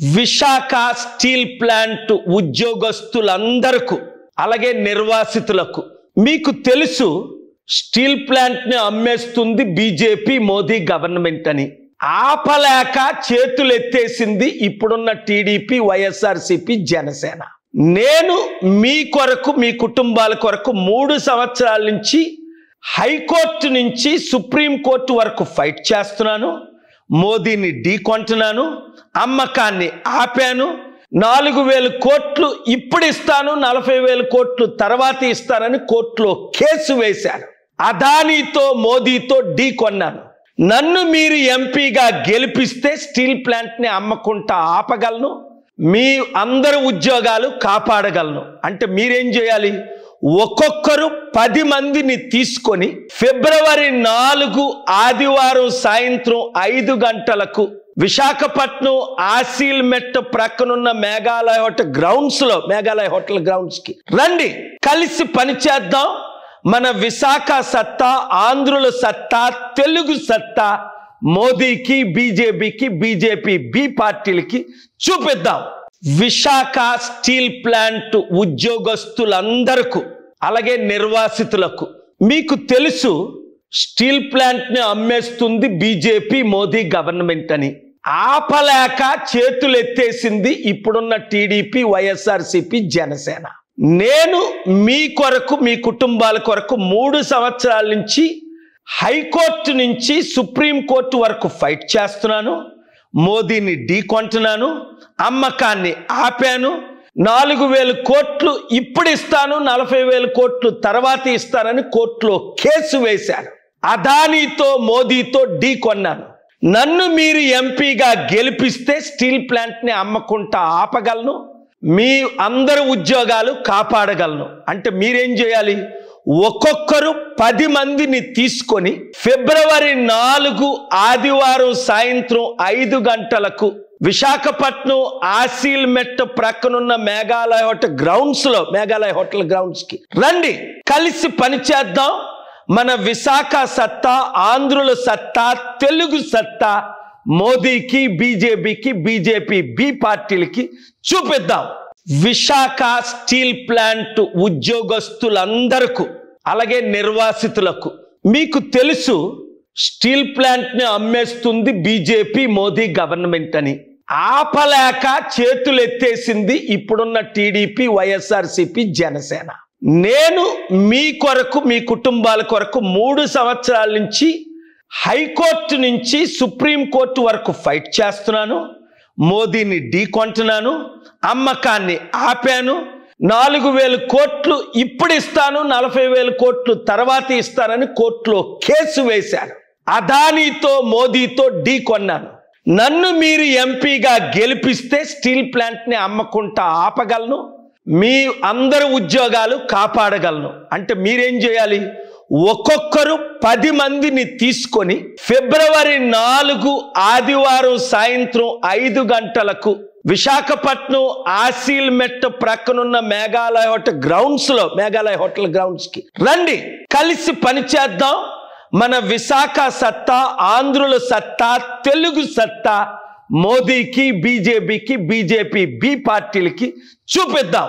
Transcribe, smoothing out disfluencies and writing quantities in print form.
Visakha steel plant ఉద్యోగస్తులందరకు అలాగే నిర్వాసితులకు మీకు తెలుసు స్టీల్ ప్లాంట్ ని అమ్మేస్తుంది బీజేపీ మోదీ గవర్నమెంట్ అని. ఆపలేక చేతులు ఎత్తేసింది ఇప్పుడున్న టీడీపీ వైఎస్ఆర్సీపీ జనసేన. నేను మీ కొరకు మీ కుటుంబాల కొరకు 3 సంవత్సరాల నుంచి హైకోర్టు నుంచి సుప్రీంకోర్టు వరకు ఫైట్ చేస్తున్నాను. మోదీని ఢీకొంటున్నాను, అమ్మకాన్ని ఆపాను. 4,000 కోట్లు ఇప్పుడు ఇస్తాను, 40,000 కోట్లు తర్వాత ఇస్తానని కోర్టులో కేసు వేశాను. అదానీతో మోదీతో ఢీకొన్నాను. నన్ను మీరు ఎంపీగా గెలిపిస్తే స్టీల్ ప్లాంట్ ని అమ్మకుంటా ఆపగలను, మీ అందరు ఉద్యోగాలు కాపాడగలను. అంటే మీరేం చేయాలి? ఒక్కొక్కరు 10 మందిని తీసుకొని ఫిబ్రవరి 4 ఆదివారం సాయంత్రం 5 గంటలకు విశాఖపట్నం ఆసిల్ మెట్ ప్రక్కనున్న మేఘాలయ హోటల్ గ్రౌండ్స్ కి రండి. కలిసి పనిచేద్దాం. మన విశాఖ సత్తా, ఆంధ్రుల సత్తా, తెలుగు సత్తా మోదీకి, బీజేపీ బి పార్టీలకి చూపిద్దాం. విశాఖ స్టీల్ ప్లాంట్ ఉద్యోగస్తులందరకు అలాగే నిర్వాసితులకు మీకు తెలుసు స్టీల్ ప్లాంట్ ని అమ్మేస్తుంది బీజేపీ మోదీ గవర్నమెంట్ అని. ఆపలేక చేతులు ఎత్తేసింది ఇప్పుడున్న టీడీపీ వైఎస్ఆర్సీపీ జనసేన. నేను మీ కొరకు మీ కుటుంబాల కొరకు 3 సంవత్సరాల నుంచి హైకోర్టు నుంచి సుప్రీంకోర్టు వరకు ఫైట్ చేస్తున్నాను. మోదీని ఢీకొంటున్నాను, అమ్మకాన్ని ఆపాను. 4,000 కోట్లు ఇప్పుడు ఇస్తాను, 40,000 కోట్లు తర్వాత ఇస్తానని కోర్టులో కేసు వేశాను. అదానీతో మోదీతో ఢీకొన్నాను. నన్ను మీరు ఎంపీగా గెలిపిస్తే స్టీల్ ప్లాంట్ ని అమ్మకుంటా ఆపగలను, మీ అందరు ఉద్యోగాలు కాపాడగలను. అంటే మీరేం చేయాలి? ఒక్కొక్కరు 10 మందిని తీసుకొని ఫిబ్రవరి 4 ఆదివారం సాయంత్రం 5 గంటలకు విశాఖపట్నం ఆసిల్ మెట్ ప్రక్కనున్న మేఘాలయ హోటల్ గ్రౌండ్స్ కి రండి. కలిసి పనిచేద్దాం. మన విశాఖ సత్తా, ఆంధ్రుల సత్తా, తెలుగు సత్తా మోదీకి, బీజేపీ బి పార్టీలకి చూపిద్దాం. విశాఖ స్టీల్ ప్లాంట్ ఉద్యోగస్తులందరకు అలాగే నిర్వాసితులకు మీకు తెలుసు స్టీల్ ప్లాంట్ ని అమ్మేస్తుంది బీజేపీ మోదీ గవర్నమెంట్ అని. ఆపలేక చేతులు ఎత్తేసింది ఇప్పుడున్న టీడీపీ వైఎస్ఆర్సీపీ జనసేన. నేను మీ కొరకు మీ కుటుంబాల కొరకు 3 సంవత్సరాల నుంచి హైకోర్టు నుంచి సుప్రీంకోర్టు వరకు ఫైట్ చేస్తున్నాను. మోదీని ఢీకొంటున్నాను, అమ్మకాన్ని ఆపాను. 4,000 కోట్లు ఇప్పుడు ఇస్తాను, 40,000 కోట్లు తర్వాత ఇస్తానని కోర్టులో కేసు వేశాను. అదానీతో మోదీతో ఢీకొన్నాను. నన్ను మీరు ఎంపీగా గెలిపిస్తే స్టీల్ ప్లాంట్ ని అమ్మకుంటా ఆపగలను, మీ అందరు ఉద్యోగాలు కాపాడగలను. అంటే మీరేం చేయాలి? ఒక్కొక్కరు 10 మందిని తీసుకొని ఫిబ్రవరి 4 ఆదివారం సాయంత్రం 5 గంటలకు విశాఖపట్నం ఆసిల్ మెట్ ప్రక్కనున్న మేఘాలయ హోటల్ గ్రౌండ్స్ కి రండి. కలిసి పనిచేద్దాం. మన విశాఖ సత్తా, ఆంధ్రుల సత్తా, తెలుగు సత్తా మోదీకి, బీజేపీ బి పార్టీలకి చూపిద్దాం.